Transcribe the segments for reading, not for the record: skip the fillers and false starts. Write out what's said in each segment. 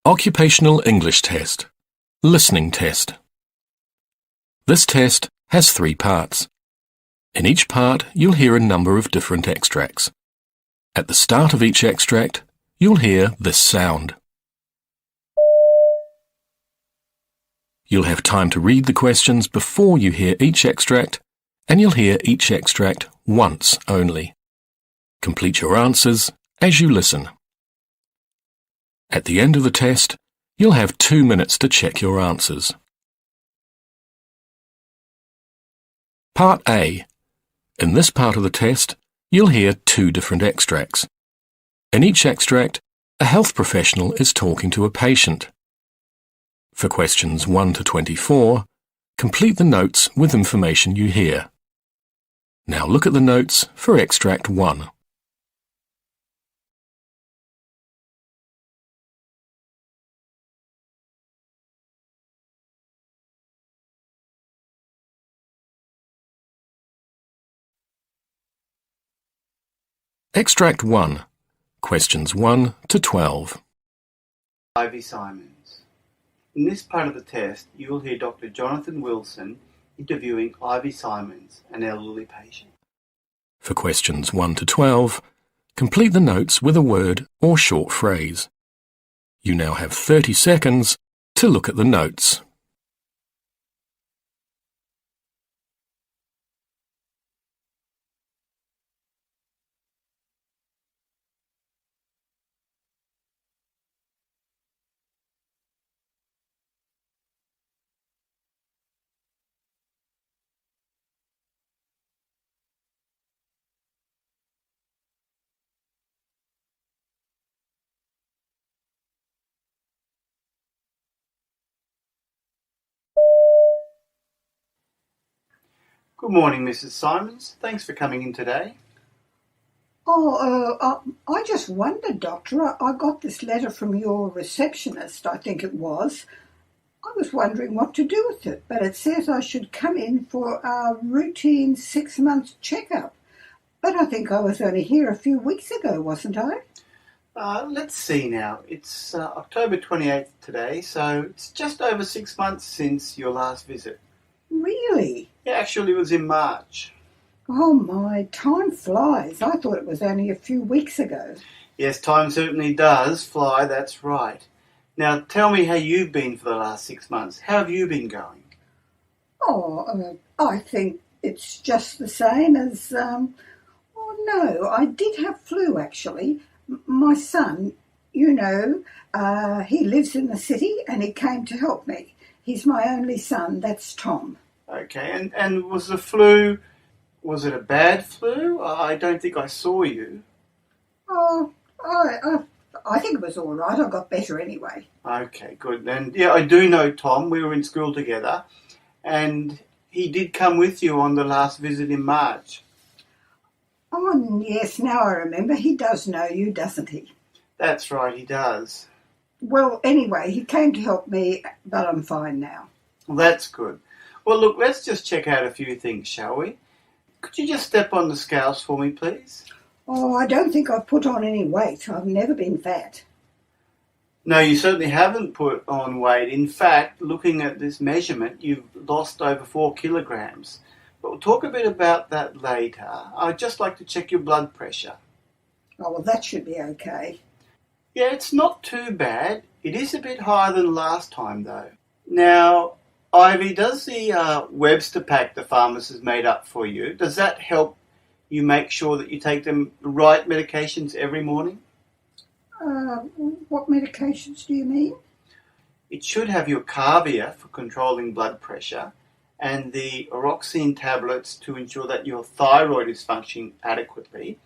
Occupational English Test. Listening Test. This test has 3 parts. In each part, you'll hear a number of different extracts. At the start of each extract, you'll hear this sound. You'll have time to read the questions before you hear each extract, and you'll hear each extract once only. Complete your answers as you listen. At the end of the test, you'll have 2 minutes to check your answers. Part A. In this part of the test, you'll hear 2 different extracts. In each extract, a health professional is talking to a patient. For questions 1 to 24, complete the notes with information you hear. Now look at the notes for extract 1. Extract 1. Questions 1 to 12. Ivy Simons. In this part of the test, you will hear Dr. Jonathan Wilson interviewing Ivy Simons, an elderly patient. For questions 1 to 12, complete the notes with a word or short phrase. You now have 30 seconds to look at the notes. Good morning, Mrs. Simons. Thanks for coming in today. I just wondered, Doctor, I got this letter from your receptionist, I think it was. I was wondering what to do with it, but it says I should come in for a routine 6-month checkup. But I think I was only here a few weeks ago, wasn't I? Let's see now. It's October 28th today, so it's just over 6 months since your last visit. Really? Yeah, actually it was in March. Oh my, time flies. I thought it was only a few weeks ago. Yes, time certainly does fly, that's right. Now tell me how you've been for the last 6 months. How have you been going? I think it's just the same as, no, I did have flu actually. My son, he lives in the city and he came to help me. He's my only son, that's Tom. Okay, and was the flu, was it a bad flu? I don't think I saw you. I think it was all right. I got better anyway. Okay, good. And yeah, I do know Tom. We were in school together, and he did come with you on the last visit in March. Oh, yes, now I remember. He does know you, doesn't he? That's right, he does. Well, anyway, he came to help me, but I'm fine now. Well, that's good. Well, look, let's just check out a few things, shall we? Could you just step on the scales for me, please? Oh, I don't think I've put on any weight. I've never been fat. No, you certainly haven't put on weight. In fact, looking at this measurement, you've lost over 4 kilograms. But we'll talk a bit about that later. I'd just like to check your blood pressure. Oh, well, that should be okay. Yeah, it's not too bad. It is a bit higher than last time, though. Now, Ivy, does the Webster pack the pharmacist made up for you, does that help you make sure that you take the right medications every morning? What medications do you mean? It should have your Carvia for controlling blood pressure and the Oroxine tablets to ensure that your thyroid is functioning adequately.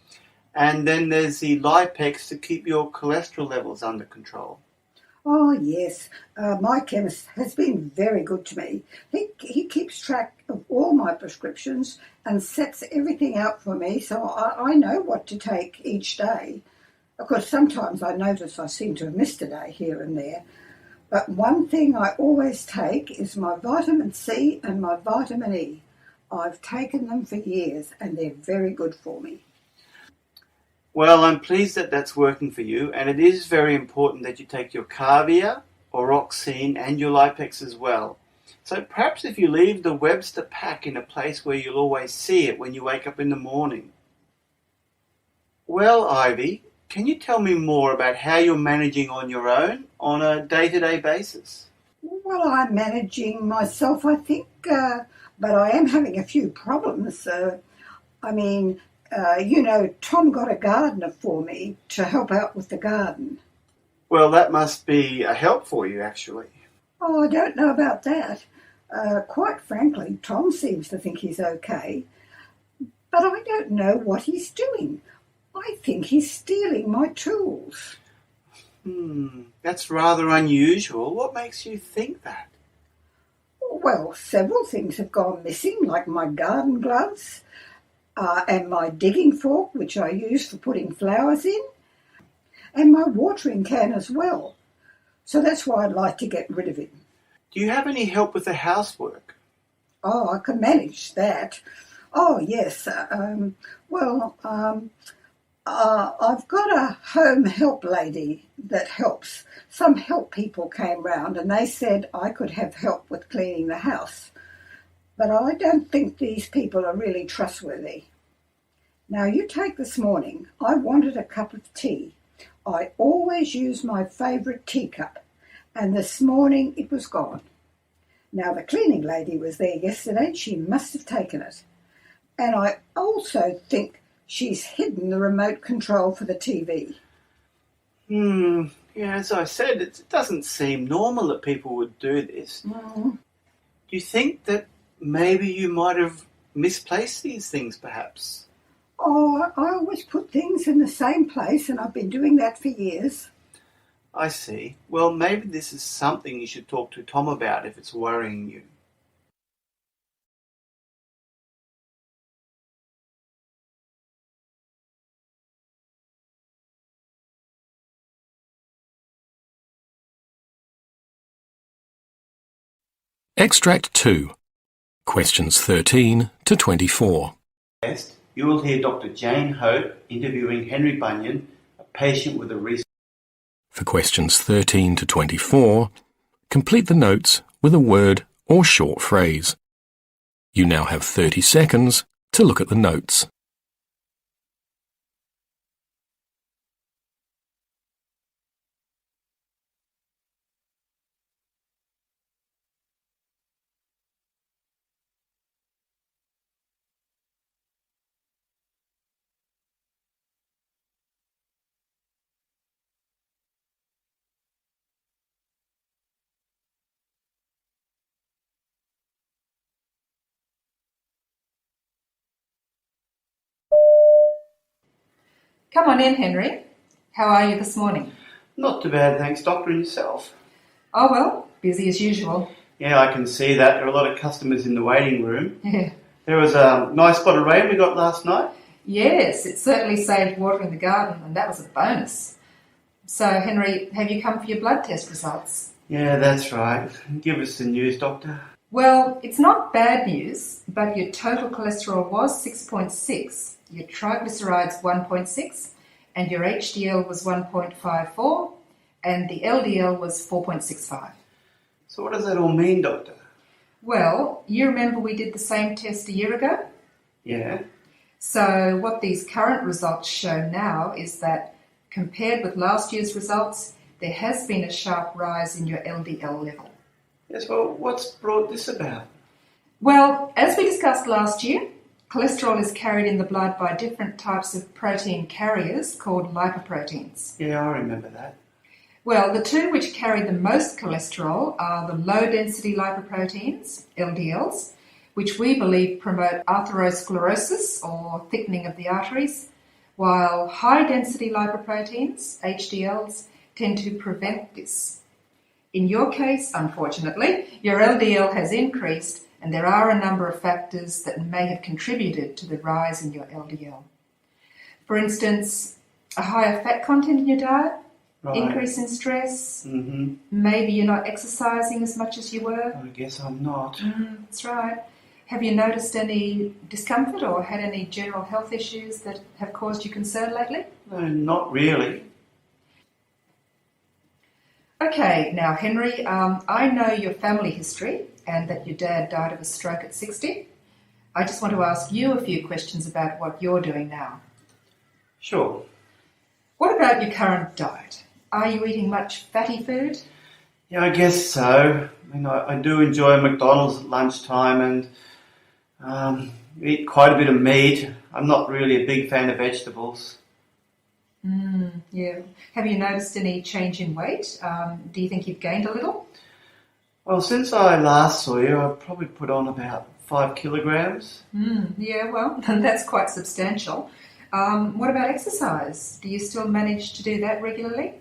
And then there's the Lipex to keep your cholesterol levels under control. Oh, yes. My chemist has been very good to me. He keeps track of all my prescriptions and sets everything out for me, so I know what to take each day. Of course, sometimes I notice I seem to have missed a day here and there. But one thing I always take is my vitamin C and my vitamin E. I've taken them for years and they're very good for me. Well, I'm pleased that that's working for you, and it is very important that you take your Carvia, Oroxine, and your Lipex as well. So perhaps if you leave the Webster pack in a place where you'll always see it when you wake up in the morning. Well, Ivy, can you tell me more about how you're managing on your own on a day-to-day basis? Well, I'm managing myself, I think, but I am having a few problems. Tom got a gardener for me to help out with the garden. Well, that must be a help for you, actually. Oh, I don't know about that. Quite frankly, Tom seems to think he's okay, but I don't know what he's doing. I think he's stealing my tools. That's rather unusual. What makes you think that? Well, several things have gone missing, like my garden gloves and my digging fork, which I use for putting flowers in, and my watering can as well. So that's why I'd like to get rid of him. Do you have any help with the housework? Oh, I can manage that. Oh, yes. I've got a home help lady that helps. Some help people came round and they said I could have help with cleaning the house. But I don't think these people are really trustworthy. Now, you take this morning. I wanted a cup of tea. I always use my favourite teacup, and this morning it was gone. Now, the cleaning lady was there yesterday. She must have taken it. And I also think she's hidden the remote control for the TV. Yeah, as I said, it doesn't seem normal that people would do this. Do you think that maybe you might have misplaced these things, perhaps? Oh, I always put things in the same place, and I've been doing that for years. I see. Well, maybe this is something you should talk to Tom about if it's worrying you. Extract 2. Questions 13 to 24. Next, you will hear Dr. Jane Hope interviewing Henry Bunyan, a patient with a recent... For questions 13 to 24, complete the notes with a word or short phrase. You now have 30 seconds to look at the notes. Come on in, Henry. How are you this morning? Not too bad, thanks, Doctor, and yourself? Oh, well, busy as usual. Yeah, I can see that. There are a lot of customers in the waiting room. Yeah. There was a nice spot of rain we got last night. Yes, it certainly saved watering the garden, and that was a bonus. So, Henry, have you come for your blood test results? Yeah, that's right. Give us the news, Doctor. Well, it's not bad news, but your total cholesterol was 6.6, your triglycerides 1.6, and your HDL was 1.54, and the LDL was 4.65. So what does that all mean, Doctor? Well, you remember we did the same test a year ago? Yeah. So what these current results show now is that compared with last year's results, there has been a sharp rise in your LDL level. Yes, well, what's brought this about? Well, as we discussed last year, cholesterol is carried in the blood by different types of protein carriers called lipoproteins. Yeah, I remember that. Well, the two which carry the most cholesterol are the low-density lipoproteins, LDLs, which we believe promote atherosclerosis or thickening of the arteries, while high-density lipoproteins, HDLs, tend to prevent this. In your case, unfortunately, your LDL has increased, and there are a number of factors that may have contributed to the rise in your LDL. For instance, a higher fat content in your diet, increase in stress, maybe you're not exercising as much as you were. I guess I'm not. That's right. Have you noticed any discomfort or had any general health issues that have caused you concern lately? No, not really. Okay, now Henry, I know your family history and that your dad died of a stroke at 60. I just want to ask you a few questions about what you're doing now. Sure. What about your current diet? Are you eating much fatty food? Yeah, I guess so. I do enjoy McDonald's at lunchtime and eat quite a bit of meat. I'm not really a big fan of vegetables. Yeah. Have you noticed any change in weight? Do you think you've gained a little? Well, since I last saw you, I've probably put on about 5 kilograms. Yeah, well, that's quite substantial. What about exercise? Do you still manage to do that regularly?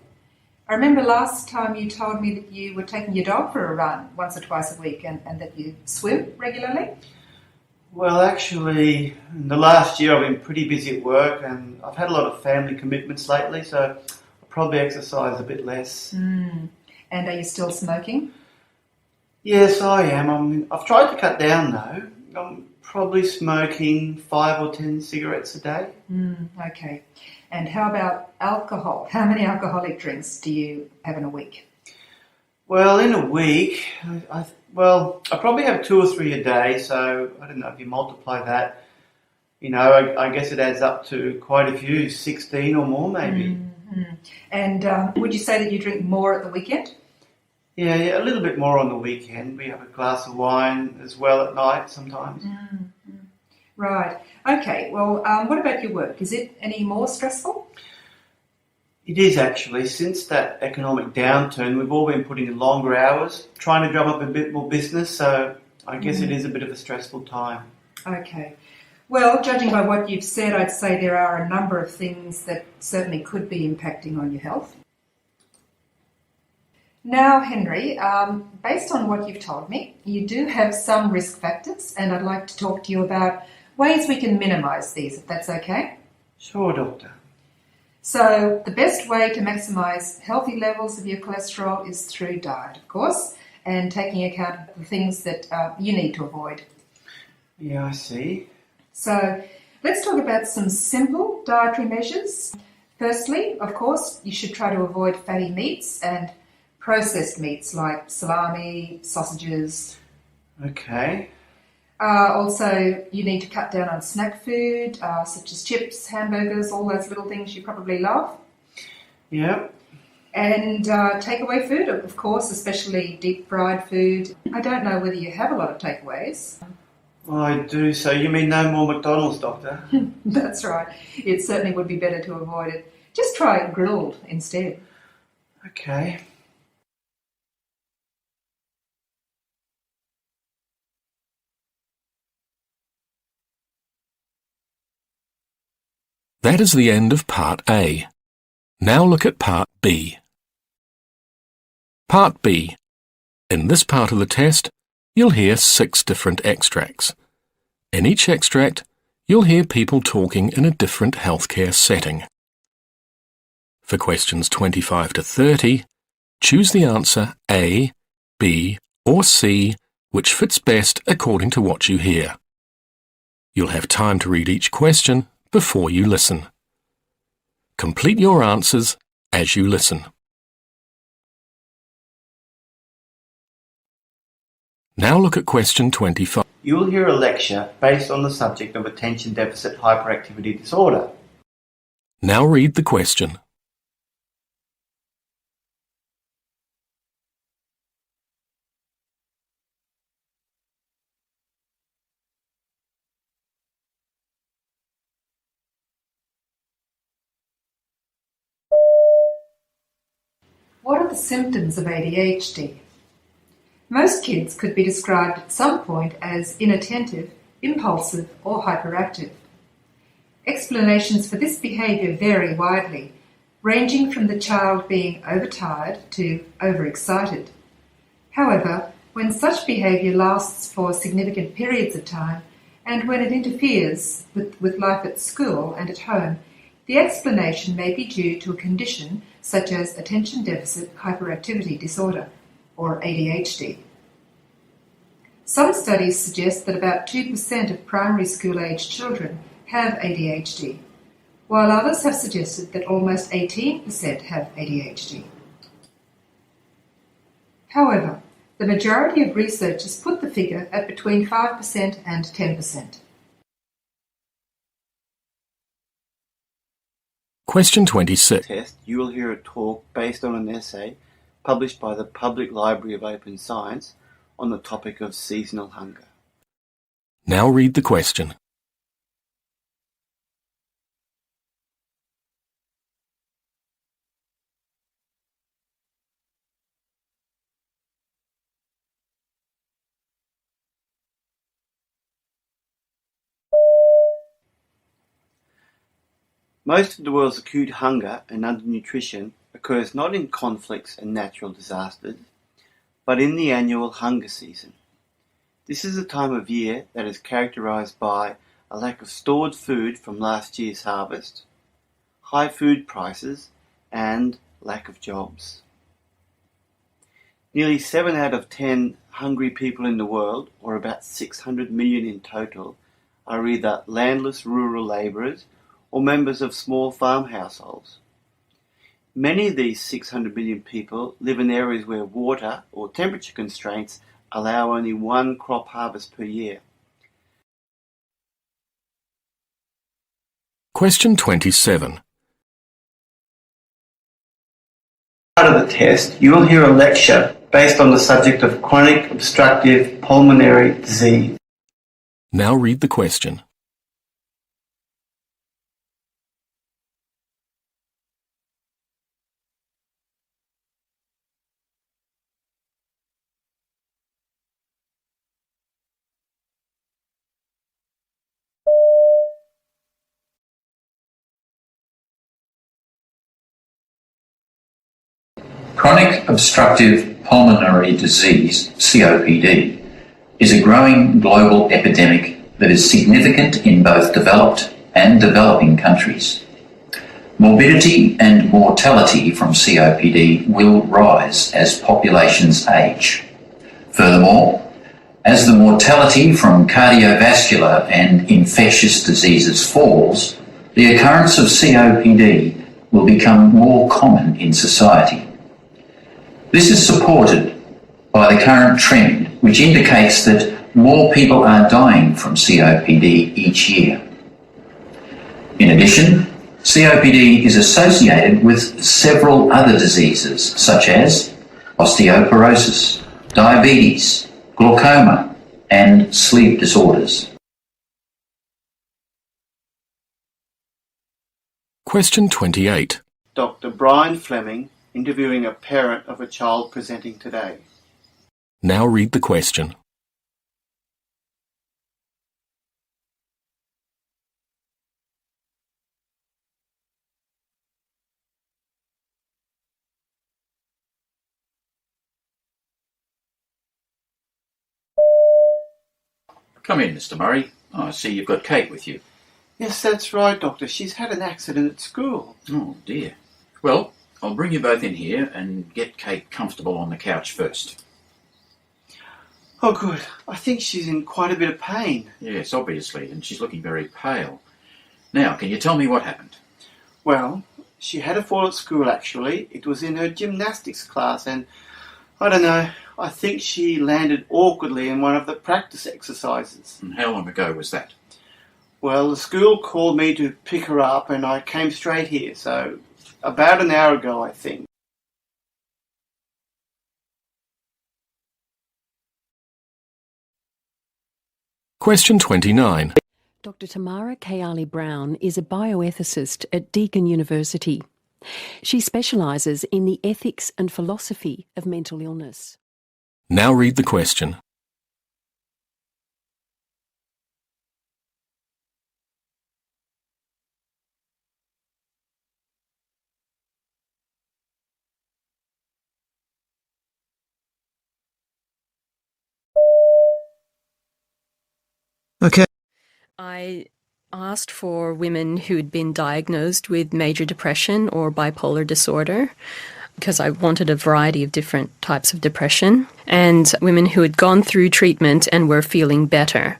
I remember last time you told me that you were taking your dog for a run once or twice a week and that you swim regularly. Well, actually, in the last year I've been pretty busy at work and I've had a lot of family commitments lately, so I'll probably exercise a bit less. And are you still smoking? Yes, I am. I've tried to cut down though. I'm probably smoking 5 or 10 cigarettes a day. Okay. And how about alcohol? How many alcoholic drinks do you have in a week? Well, in a week, I probably have 2 or 3 a day, so I don't know if you multiply that. I guess it adds up to quite a few, 16 or more maybe. And would you say that you drink more at the weekend? Yeah, a little bit more on the weekend. We have a glass of wine as well at night sometimes. Right. Okay. Well, what about your work? Is it any more stressful? It is actually. Since that economic downturn, we've all been putting in longer hours, trying to drum up a bit more business, so I guess it is a bit of a stressful time. Okay. Well, judging by what you've said, I'd say there are a number of things that certainly could be impacting on your health. Now, Henry, based on what you've told me, you do have some risk factors, and I'd like to talk to you about ways we can minimise these, if that's okay. Sure, Doctor. So the best way to maximise healthy levels of your cholesterol is through diet, of course, and taking account of the things that you need to avoid. Yeah, I see. So let's talk about some simple dietary measures. Firstly, of course, you should try to avoid fatty meats and processed meats like salami, sausages. Okay. Also, you need to cut down on snack food, such as chips, hamburgers, all those little things you probably love. Yep. And takeaway food, of course, especially deep fried food. I don't know whether you have a lot of takeaways. Well, I do. So you mean no more McDonald's, Doctor? That's right. It certainly would be better to avoid it. Just try it grilled instead. Okay. That is the end of Part A. Now look at Part B. Part B. In this part of the test, you'll hear 6 different extracts. In each extract, you'll hear people talking in a different healthcare setting. For questions 25 to 30, choose the answer A, B, or C, which fits best according to what you hear. You'll have time to read each question before you listen. Complete your answers as you listen. Now look at question 25. You will hear a lecture based on the subject of attention deficit hyperactivity disorder. Now read the question. What are the symptoms of ADHD? Most kids could be described at some point as inattentive, impulsive, or hyperactive. Explanations for this behaviour vary widely, ranging from the child being overtired to overexcited. However, when such behaviour lasts for significant periods of time, and when it interferes with life at school and at home, the explanation may be due to a condition such as attention deficit hyperactivity disorder, or ADHD. Some studies suggest that about 2% of primary school-aged children have ADHD, while others have suggested that almost 18% have ADHD. However, the majority of researchers put the figure at between 5% and 10%. Question 26. Test, you will hear a talk based on an essay published by the Public Library of Open Science on the topic of seasonal hunger. Now read the question. Most of the world's acute hunger and undernutrition occurs not in conflicts and natural disasters, but in the annual hunger season. This is a time of year that is characterized by a lack of stored food from last year's harvest, high food prices, and lack of jobs. Nearly 7 out of 10 hungry people in the world, or about 600 million in total, are either landless rural labourers or members of small farm households. Many of these 600 million people live in areas where water or temperature constraints allow only one crop harvest per year. Question 27. Part of the test, you will hear a lecture based on the subject of chronic obstructive pulmonary disease. Now read the question. Chronic obstructive pulmonary disease, COPD, is a growing global epidemic that is significant in both developed and developing countries. Morbidity and mortality from COPD will rise as populations age. Furthermore, as the mortality from cardiovascular and infectious diseases falls, the occurrence of COPD will become more common in society. This is supported by the current trend, which indicates that more people are dying from COPD each year. In addition, COPD is associated with several other diseases such as osteoporosis, diabetes, glaucoma, and sleep disorders. Question 28. Dr. Brian Fleming interviewing a parent of a child presenting today. Now read the question. Come in, Mr. Murray. I see you've got Kate with you. Yes, that's right, Doctor. She's had an accident at school. Oh, dear. Well, I'll bring you both in here and get Kate comfortable on the couch first. Oh, good. I think she's in quite a bit of pain. Yes, obviously, and she's looking very pale. Now, can you tell me what happened? Well, she had a fall at school, actually. It was in her gymnastics class, and I don't know, I think she landed awkwardly in one of the practice exercises. And how long ago was that? Well, the school called me to pick her up, and I came straight here, so about an hour ago, I think. Question 29. Dr. Tamara Kayali Brown is a bioethicist at Deakin University. She specialises in the ethics and philosophy of mental illness. Now read the question. Okay. I asked for women who'd been diagnosed with major depression or bipolar disorder. because I wanted a variety of different types of depression and women who had gone through treatment and were feeling better.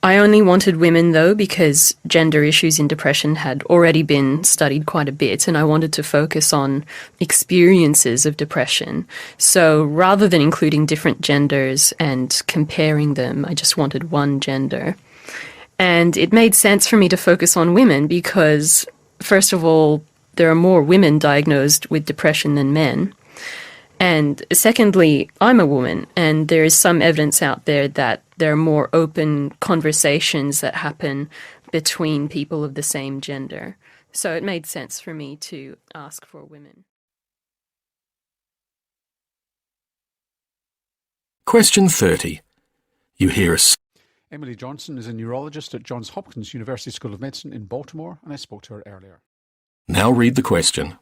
I only wanted women, though, because gender issues in depression had already been studied quite a bit, and I wanted to focus on experiences of depression. So rather than including different genders and comparing them, I just wanted one gender. And it made sense for me to focus on women because, first of all, there are more women diagnosed with depression than men. And secondly, I'm a woman, and there is some evidence out there that there are more open conversations that happen between people of the same gender. So it made sense for me to ask for women. Question 30. You hear a Emily Johnson is a neurologist at Johns Hopkins University School of Medicine in Baltimore, and I spoke to her earlier. Now read the question.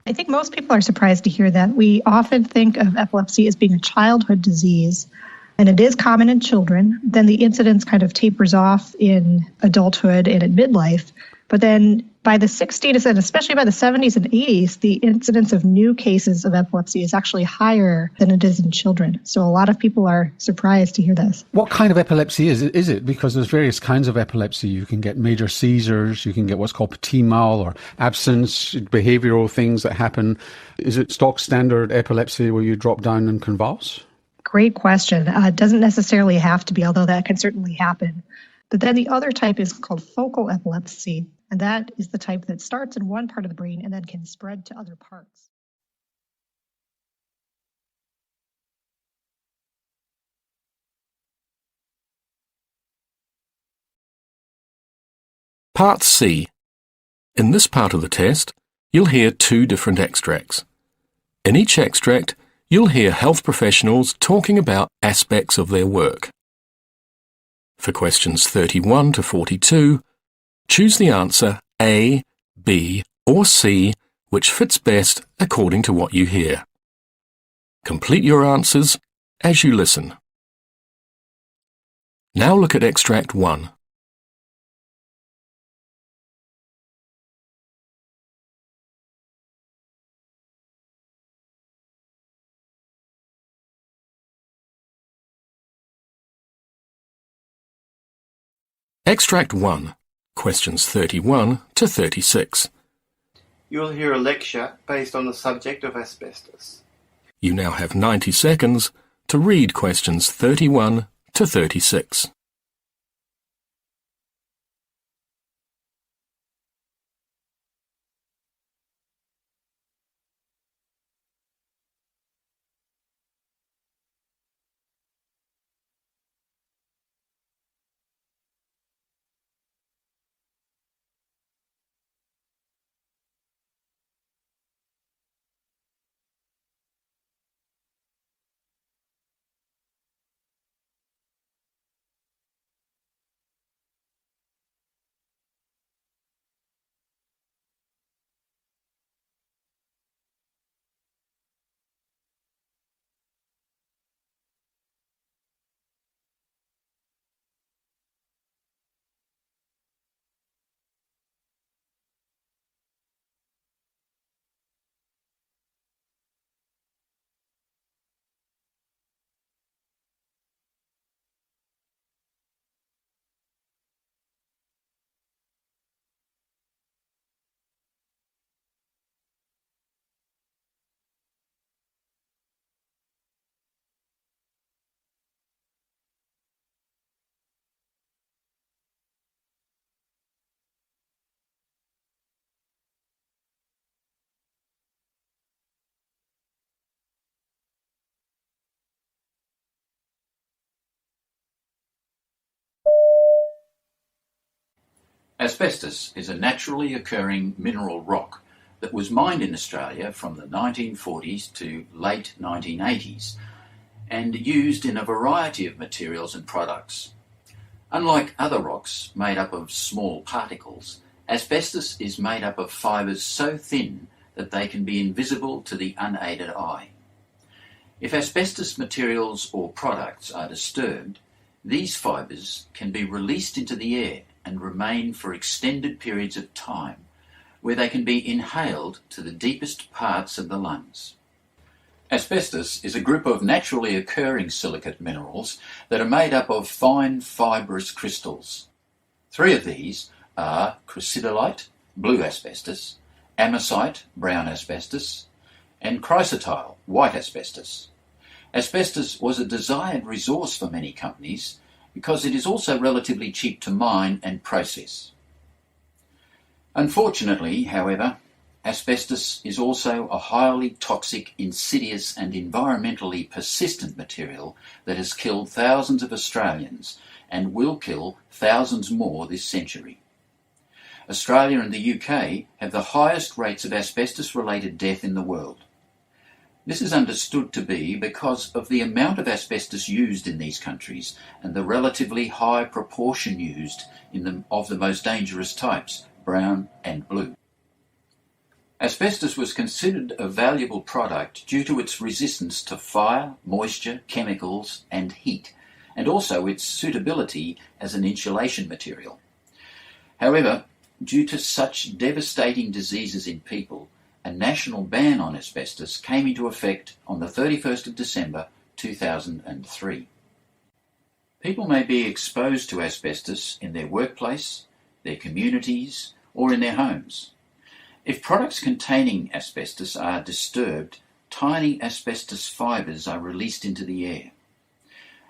I think most people are surprised to hear that. We often think of epilepsy as being a childhood disease, and it is common in children. Then the incidence kind of tapers off in adulthood and in midlife. But then by the 60s and especially by the 70s and 80s, the incidence of new cases of epilepsy is actually higher than it is in children. So a lot of people are surprised to hear this. What kind of epilepsy is it? Because there's various kinds of epilepsy. You can get major seizures, you can get what's called petit mal or absence, behavioural things that happen. Is it stock standard epilepsy where you drop down and convulse? Great question. It doesn't necessarily have to be, although that can certainly happen. But then the other type is called focal epilepsy, and that is the type that starts in one part of the brain and then can spread to other parts. Part C. In this part of the test, you'll hear two different extracts. In each extract, you'll hear health professionals talking about aspects of their work. For questions 31 to 42, choose the answer A, B, or C, which fits best according to what you hear. Complete your answers as you listen. Now look at extract 1. Extract 1, questions 31 to 36. You'll hear a lecture based on the subject of asbestos. You now have 90 seconds to read questions 31 to 36. Asbestos is a naturally occurring mineral rock that was mined in Australia from the 1940s to late 1980s and used in a variety of materials and products. Unlike other rocks made up of small particles, Asbestos is made up of fibres so thin that they can be invisible to the unaided eye. If asbestos materials or products are disturbed, these fibres can be released into the air and remain for extended periods of time, where they can be inhaled to the deepest parts of the lungs. Asbestos is a group of naturally occurring silicate minerals that are made up of fine fibrous crystals. 3 of these are chrysidolite, blue asbestos, amosite, brown asbestos, and chrysotile, white asbestos. Asbestos was a desired resource for many companies because it is also relatively cheap to mine and process. Unfortunately, however, asbestos is also a highly toxic, insidious and environmentally persistent material that has killed thousands of Australians and will kill thousands more this century. Australia and the UK have the highest rates of asbestos-related death in the world. This is understood to be because of the amount of asbestos used in these countries and the relatively high proportion used of the most dangerous types, brown and blue. Asbestos was considered a valuable product due to its resistance to fire, moisture, chemicals and heat, and also its suitability as an insulation material. However, due to such devastating diseases in people, a national ban on asbestos came into effect on the 31st of December 2003. People may be exposed to asbestos in their workplace, their communities, or in their homes. If products containing asbestos are disturbed, tiny asbestos fibres are released into the air.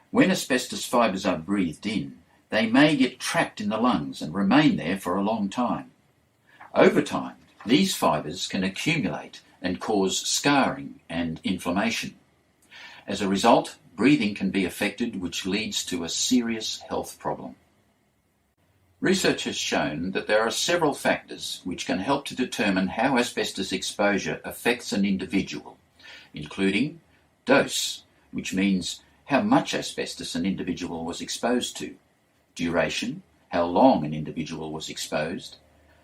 When asbestos fibres are breathed in, they may get trapped in the lungs and remain there for a long time. Over time, these fibres can accumulate and cause scarring and inflammation. As a result, breathing can be affected, which leads to a serious health problem. Research has shown that there are several factors which can help to determine how asbestos exposure affects an individual, including dose, which means how much asbestos an individual was exposed to, duration, how long an individual was exposed,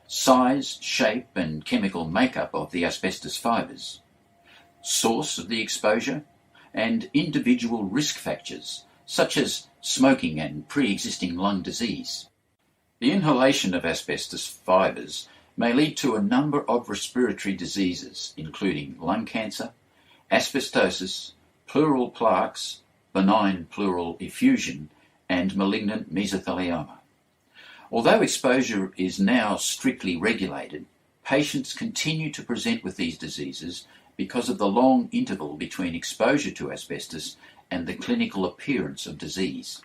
size, shape and chemical makeup of the asbestos fibres, source of the exposure, and individual risk factors such as smoking and pre-existing lung disease. The inhalation of asbestos fibres may lead to a number of respiratory diseases, including lung cancer, asbestosis, pleural plaques, benign pleural effusion, and malignant mesothelioma. Although exposure is now strictly regulated, patients continue to present with these diseases because of the long interval between exposure to asbestos and the clinical appearance of disease.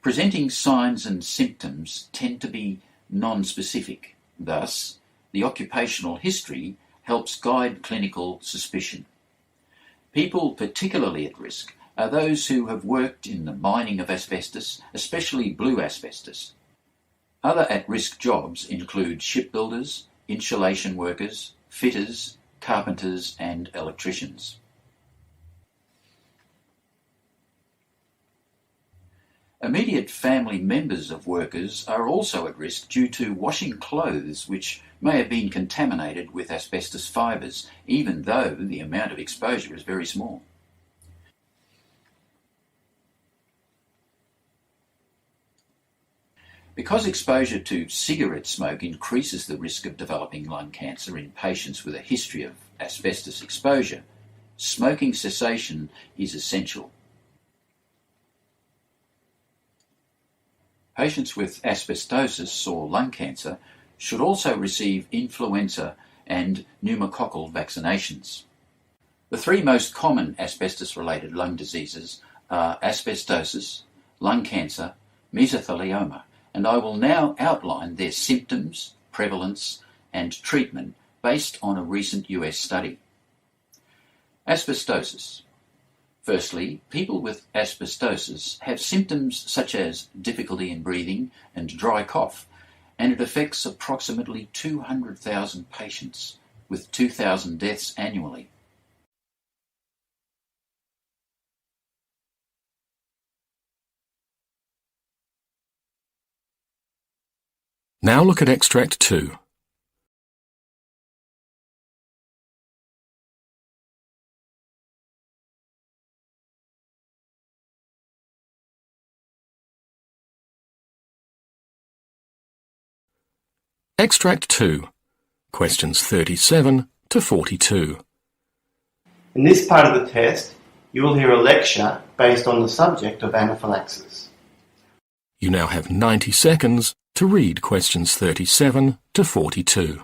Presenting signs and symptoms tend to be non-specific. Thus, the occupational history helps guide clinical suspicion. People particularly at risk are those who have worked in the mining of asbestos, especially blue asbestos. Other at-risk jobs include shipbuilders, insulation workers, fitters, carpenters and electricians. Immediate family members of workers are also at risk due to washing clothes which may have been contaminated with asbestos fibres, even though the amount of exposure is very small. Because exposure to cigarette smoke increases the risk of developing lung cancer in patients with a history of asbestos exposure, smoking cessation is essential. Patients with asbestosis or lung cancer should also receive influenza and pneumococcal vaccinations. The 3 most common asbestos-related lung diseases are asbestosis, lung cancer, mesothelioma, and I will now outline their symptoms, prevalence, and treatment based on a recent US study. Asbestosis. Firstly, people with asbestosis have symptoms such as difficulty in breathing and dry cough, and it affects approximately 200,000 patients, with 2,000 deaths annually. Now look at extract 2. Extract 2, questions 37 to 42. In this part of the test, you will hear a lecture based on the subject of anaphylaxis. You now have 90 seconds to read questions 37 to 42.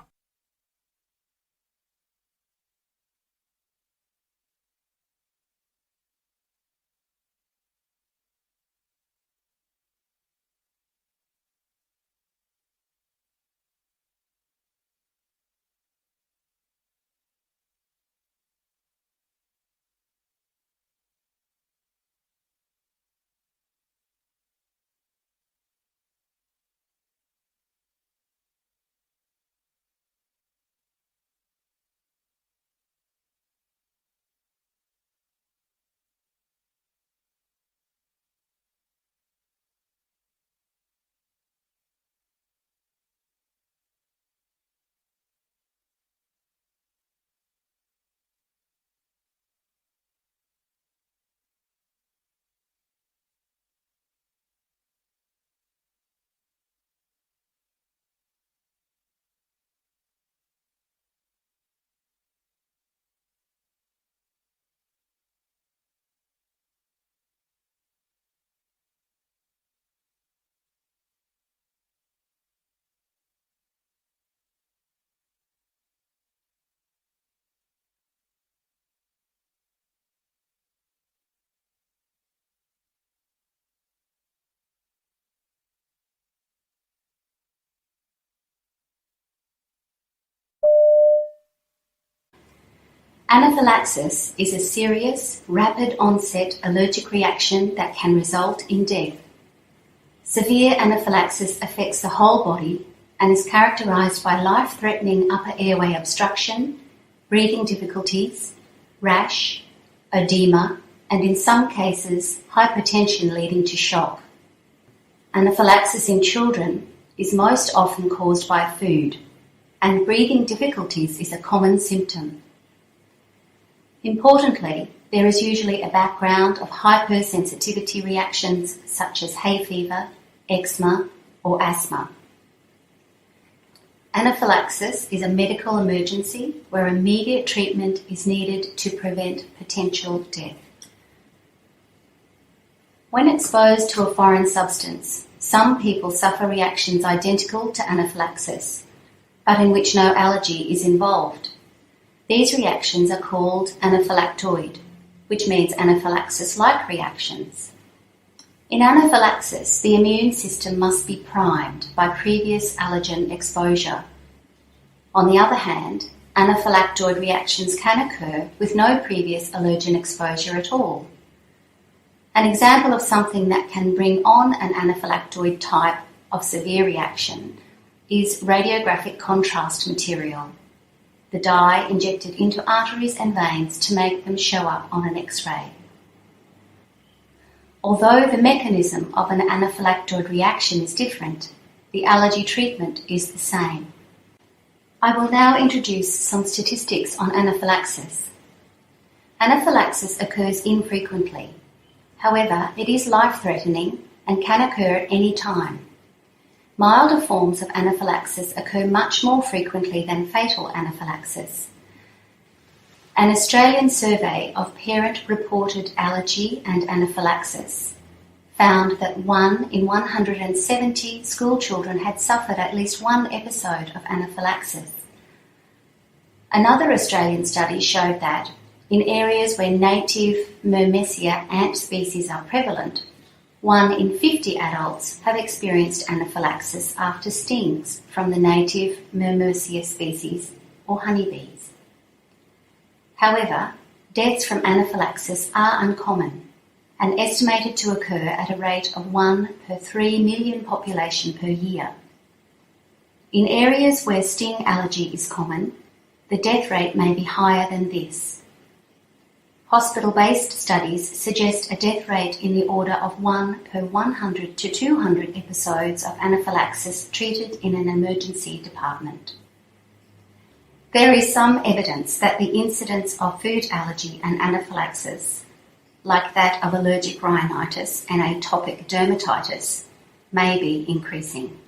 Anaphylaxis is a serious, rapid-onset allergic reaction that can result in death. Severe anaphylaxis affects the whole body and is characterized by life-threatening upper airway obstruction, breathing difficulties, rash, edema, and in some cases, hypertension leading to shock. Anaphylaxis in children is most often caused by food, and breathing difficulties is a common symptom. Importantly, there is usually a background of hypersensitivity reactions such as hay fever, eczema, or asthma. Anaphylaxis is a medical emergency where immediate treatment is needed to prevent potential death. When exposed to a foreign substance, some people suffer reactions identical to anaphylaxis, but in which no allergy is involved. These reactions are called anaphylactoid, which means anaphylaxis-like reactions. In anaphylaxis, the immune system must be primed by previous allergen exposure. On the other hand, anaphylactoid reactions can occur with no previous allergen exposure at all. An example of something that can bring on an anaphylactoid type of severe reaction is radiographic contrast material, the dye injected into arteries and veins to make them show up on an X-ray. Although the mechanism of an anaphylactoid reaction is different, the allergy treatment is the same. I will now introduce some statistics on anaphylaxis. Anaphylaxis occurs infrequently. However, it is life-threatening and can occur at any time. Milder forms of anaphylaxis occur much more frequently than fatal anaphylaxis. An Australian survey of parent-reported allergy and anaphylaxis found that 1 in 170 school children had suffered at least one episode of anaphylaxis. Another Australian study showed that in areas where native Myrmecia ant species are prevalent, 1 in 50 adults have experienced anaphylaxis after stings from the native Myrmecia species or honeybees. However, deaths from anaphylaxis are uncommon and estimated to occur at a rate of 1 per 3 million population per year. In areas where sting allergy is common, the death rate may be higher than this. Hospital-based studies suggest a death rate in the order of 1 per 100 to 200 episodes of anaphylaxis treated in an emergency department. There is some evidence that the incidence of food allergy and anaphylaxis, like that of allergic rhinitis and atopic dermatitis, may be increasing.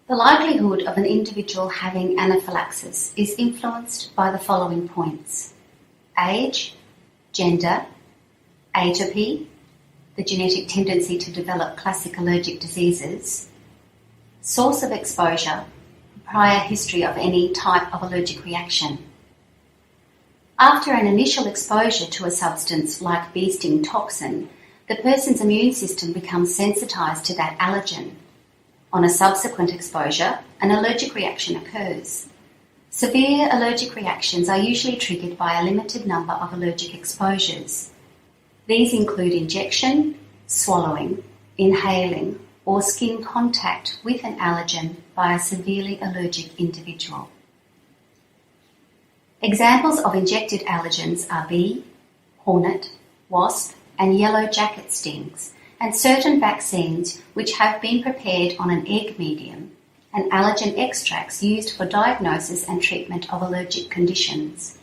The likelihood of an individual having anaphylaxis is influenced by the following points: age, gender, atopy, the genetic tendency to develop classic allergic diseases, source of exposure, prior history of any type of allergic reaction. After an initial exposure to a substance like bee sting toxin, the person's immune system becomes sensitized to that allergen. On a subsequent exposure, an allergic reaction occurs. Severe allergic reactions are usually triggered by a limited number of allergic exposures. These include injection, swallowing, inhaling, or skin contact with an allergen by a severely allergic individual. Examples of injected allergens are bee, hornet, wasp, and yellow jacket stings, and certain vaccines which have been prepared on an egg medium, and allergen extracts used for diagnosis and treatment of allergic conditions.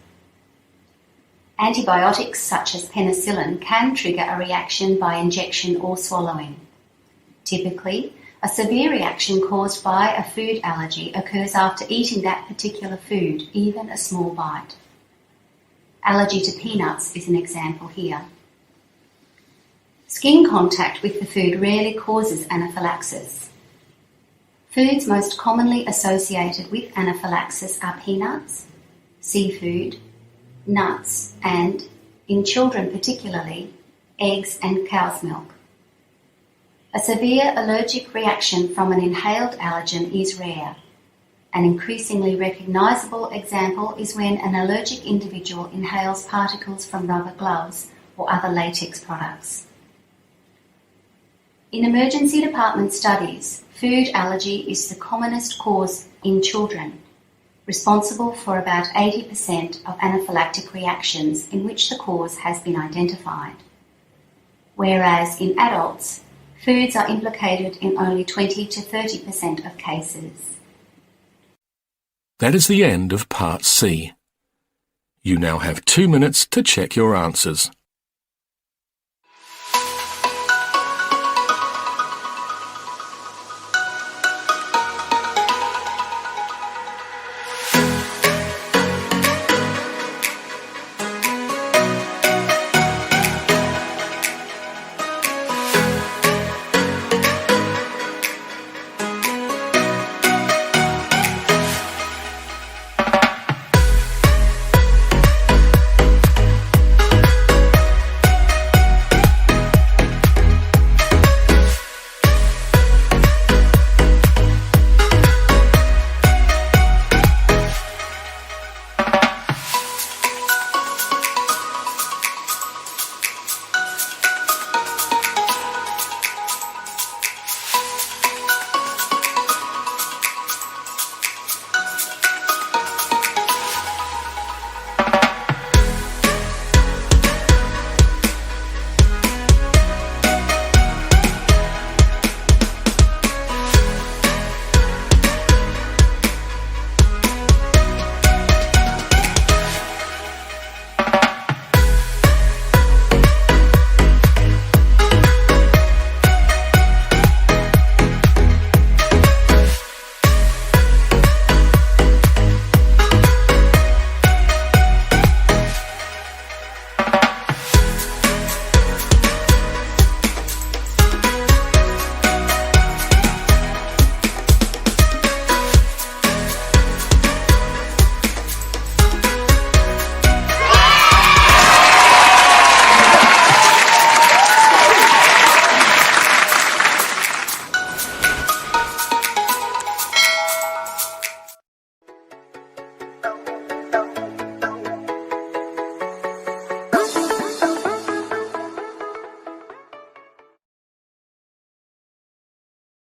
Antibiotics such as penicillin can trigger a reaction by injection or swallowing. Typically, a severe reaction caused by a food allergy occurs after eating that particular food, even a small bite. Allergy to peanuts is an example here. Skin contact with the food rarely causes anaphylaxis. Foods most commonly associated with anaphylaxis are peanuts, seafood, nuts, and, in children particularly, eggs and cow's milk. A severe allergic reaction from an inhaled allergen is rare. An increasingly recognisable example is when an allergic individual inhales particles from rubber gloves or other latex products. In emergency department studies, food allergy is the commonest cause in children, responsible for about 80% of anaphylactic reactions in which the cause has been identified. Whereas in adults, foods are implicated in only 20 to 30% of cases. That is the end of Part C. You now have 2 minutes to check your answers.